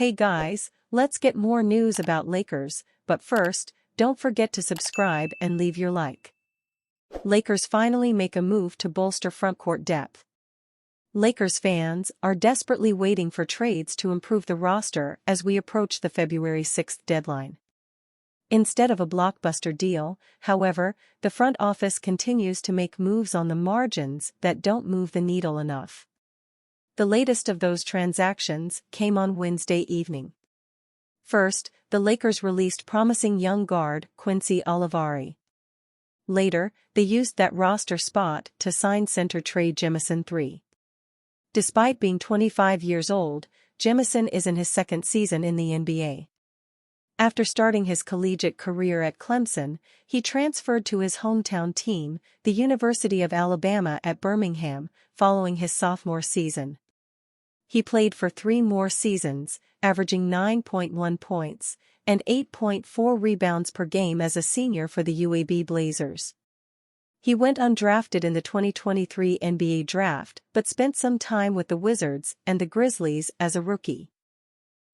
Hey guys, let's get more news about Lakers, but first, don't forget to subscribe and leave your like. Lakers finally make a move to bolster frontcourt depth. Lakers fans are desperately waiting for trades to improve the roster as we approach the February 6th deadline. Instead of a blockbuster deal, however, the front office continues to make moves on the margins that don't move the needle enough. The latest of those transactions came on Wednesday evening. First, the Lakers released promising young guard Quincy Olivari. Later, they used that roster spot to sign center Trae Jemison III. Despite being 25 years old, Jemison is in his second season in the NBA. After starting his collegiate career at Clemson, he transferred to his hometown team, the University of Alabama at Birmingham, following his sophomore season. He played for 3 more seasons, averaging 9.1 points and 8.4 rebounds per game as a senior for the UAB Blazers. He went undrafted in the 2023 NBA draft but spent some time with the Wizards and the Grizzlies as a rookie.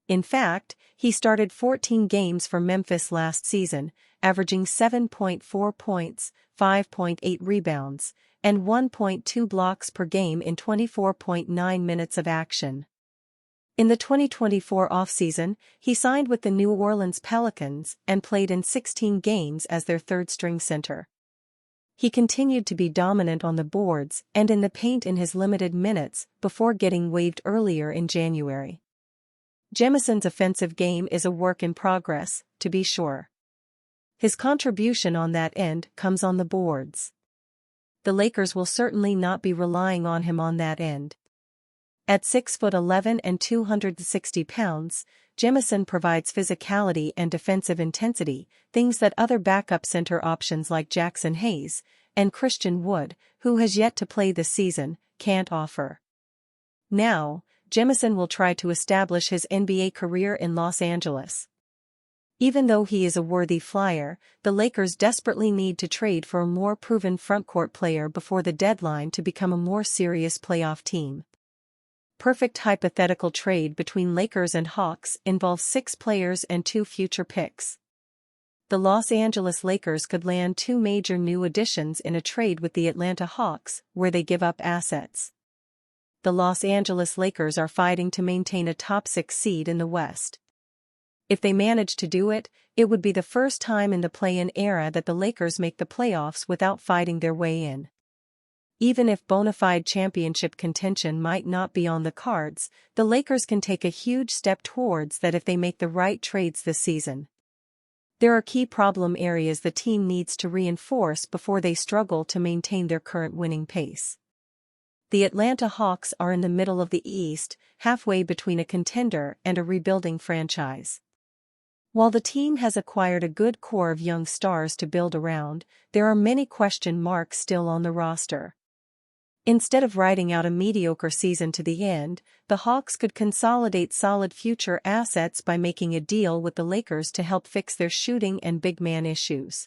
In fact, he started 14 games for Memphis last season, averaging 7.4 points, 5.8 rebounds, and 1.2 blocks per game in 24.9 minutes of action. In the 2024 offseason, he signed with the New Orleans Pelicans and played in 16 games as their third-string center. He continued to be dominant on the boards and in the paint in his limited minutes before getting waived earlier in January. Jemison's offensive game is a work in progress, to be sure. His contribution on that end comes on the boards. The Lakers will certainly not be relying on him on that end. At 6'11" and 260 pounds, Jemison provides physicality and defensive intensity, things that other backup center options like Jackson Hayes and Christian Wood, who has yet to play this season, can't offer. Now, Jemison will try to establish his NBA career in Los Angeles. Even though he is a worthy flyer, the Lakers desperately need to trade for a more proven frontcourt player before the deadline to become a more serious playoff team. Perfect hypothetical trade between Lakers and Hawks involves 6 players and 2 future picks. The Los Angeles Lakers could land 2 major new additions in a trade with the Atlanta Hawks, where they give up assets. The Los Angeles Lakers are fighting to maintain a top 6 seed in the West. If they manage to do it, it would be the first time in the play-in era that the Lakers make the playoffs without fighting their way in. Even if bona fide championship contention might not be on the cards, the Lakers can take a huge step towards that if they make the right trades this season. There are key problem areas the team needs to reinforce before they struggle to maintain their current winning pace. The Atlanta Hawks are in the middle of the East, halfway between a contender and a rebuilding franchise. While the team has acquired a good core of young stars to build around, there are many question marks still on the roster. Instead of riding out a mediocre season to the end, the Hawks could consolidate solid future assets by making a deal with the Lakers to help fix their shooting and big man issues.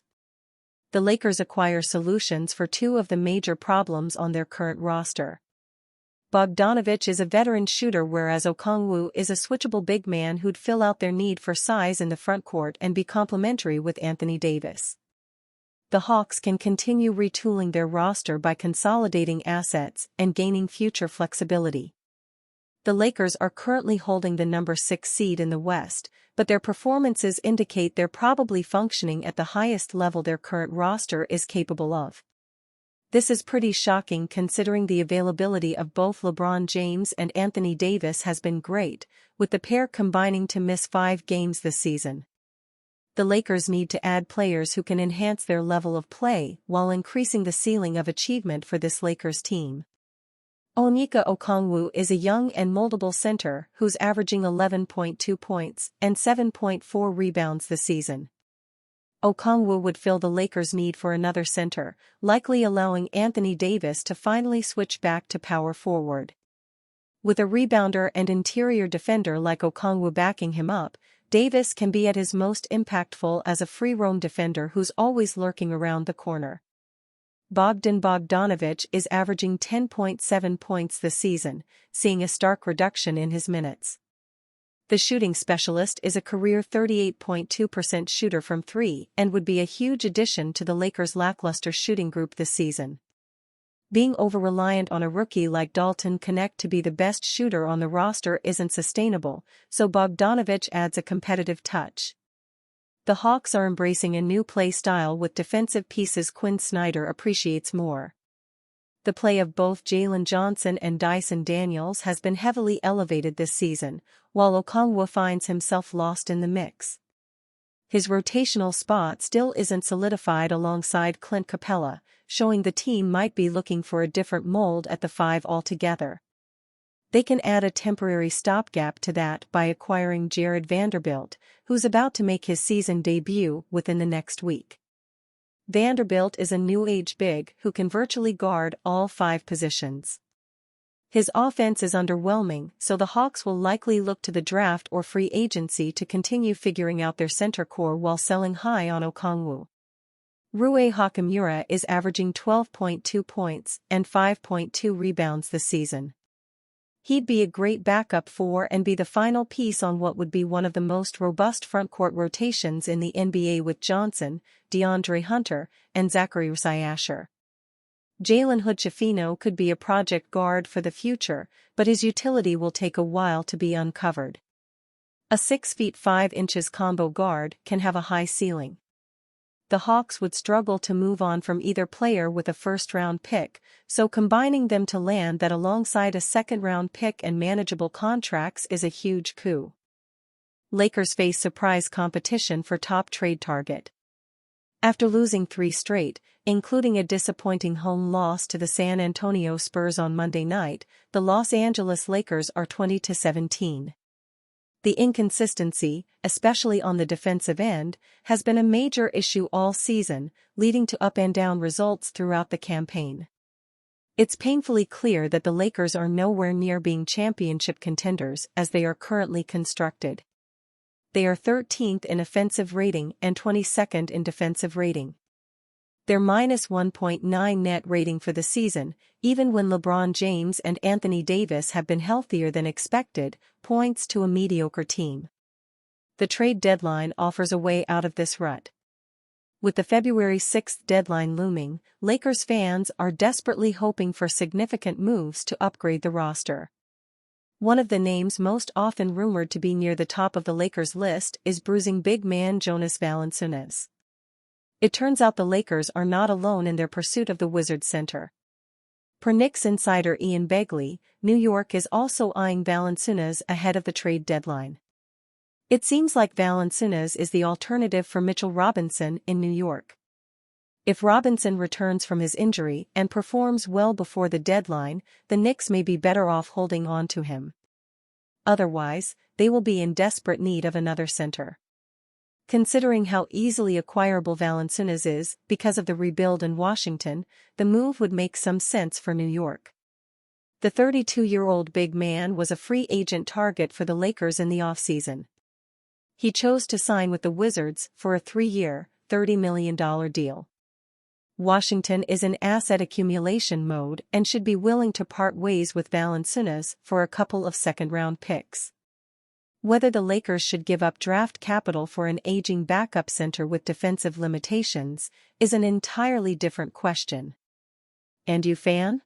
The Lakers acquire solutions for 2 of the major problems on their current roster. Bogdanović is a veteran shooter, whereas Okongwu is a switchable big man who'd fill out their need for size in the frontcourt and be complementary with Anthony Davis. The Hawks can continue retooling their roster by consolidating assets and gaining future flexibility. The Lakers are currently holding the number 6 seed in the West, but their performances indicate they're probably functioning at the highest level their current roster is capable of. This is pretty shocking considering the availability of both LeBron James and Anthony Davis has been great, with the pair combining to miss 5 games this season. The Lakers need to add players who can enhance their level of play while increasing the ceiling of achievement for this Lakers team. Onyeka Okongwu is a young and moldable center who's averaging 11.2 points and 7.4 rebounds this season. Okongwu would fill the Lakers' need for another center, likely allowing Anthony Davis to finally switch back to power forward. With a rebounder and interior defender like Okongwu backing him up, Davis can be at his most impactful as a free-roam defender who's always lurking around the corner. Bogdanović is averaging 10.7 points this season, seeing a stark reduction in his minutes. The shooting specialist is a career 38.2% shooter from three and would be a huge addition to the Lakers' lackluster shooting group this season. Being over-reliant on a rookie like Dalton Knecht to be the best shooter on the roster isn't sustainable, so Bogdanović adds a competitive touch. The Hawks are embracing a new play style with defensive pieces Quinn Snyder appreciates more. The play of both Jalen Johnson and Dyson Daniels has been heavily elevated this season, while Okongwu finds himself lost in the mix. His rotational spot still isn't solidified alongside Clint Capella, showing the team might be looking for a different mold at the five altogether. They can add a temporary stopgap to that by acquiring Jared Vanderbilt, who's about to make his season debut within the next week. Vanderbilt is a new-age big who can virtually guard all five positions. His offense is underwhelming, so the Hawks will likely look to the draft or free agency to continue figuring out their center core while selling high on Okongwu. Rui Hachimura is averaging 12.2 points and 5.2 rebounds this season. He'd be a great backup for and be the final piece on what would be one of the most robust frontcourt rotations in the NBA with Johnson, DeAndre Hunter, and Zachary Asher. Jalen Hood-Schifino could be a project guard for the future, but his utility will take a while to be uncovered. A 6 feet 5 inches combo guard can have a high ceiling. The Hawks would struggle to move on from either player with a first-round pick, so combining them to land that alongside a second-round pick and manageable contracts is a huge coup. Lakers face surprise competition for top trade target. After losing 3 straight, including a disappointing home loss to the San Antonio Spurs on Monday night, the Los Angeles Lakers are 20-17. The inconsistency, especially on the defensive end, has been a major issue all season, leading to up-and-down results throughout the campaign. It's painfully clear that the Lakers are nowhere near being championship contenders as they are currently constructed. They are 13th in offensive rating and 22nd in defensive rating. Their -1.9 net rating for the season, even when LeBron James and Anthony Davis have been healthier than expected, points to a mediocre team. The trade deadline offers a way out of this rut. With the February 6th deadline looming, Lakers fans are desperately hoping for significant moves to upgrade the roster. One of the names most often rumored to be near the top of the Lakers list is bruising big man Jonas Valanciunas. It turns out the Lakers are not alone in their pursuit of the Wizards center. Per Knicks insider Ian Begley, New York is also eyeing Valanciunas ahead of the trade deadline. It seems like Valanciunas is the alternative for Mitchell Robinson in New York. If Robinson returns from his injury and performs well before the deadline, the Knicks may be better off holding on to him. Otherwise, they will be in desperate need of another center. Considering how easily acquirable Valanciunas is because of the rebuild in Washington, the move would make some sense for New York. The 32-year-old big man was a free agent target for the Lakers in the offseason. He chose to sign with the Wizards for a 3-year, $30 million deal. Washington is in asset accumulation mode and should be willing to part ways with Valanciunas for a couple of second-round picks. Whether the Lakers should give up draft capital for an aging backup center with defensive limitations is an entirely different question. And you, fan?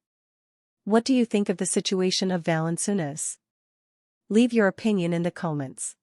What do you think of the situation of Valanciunas? Leave your opinion in the comments.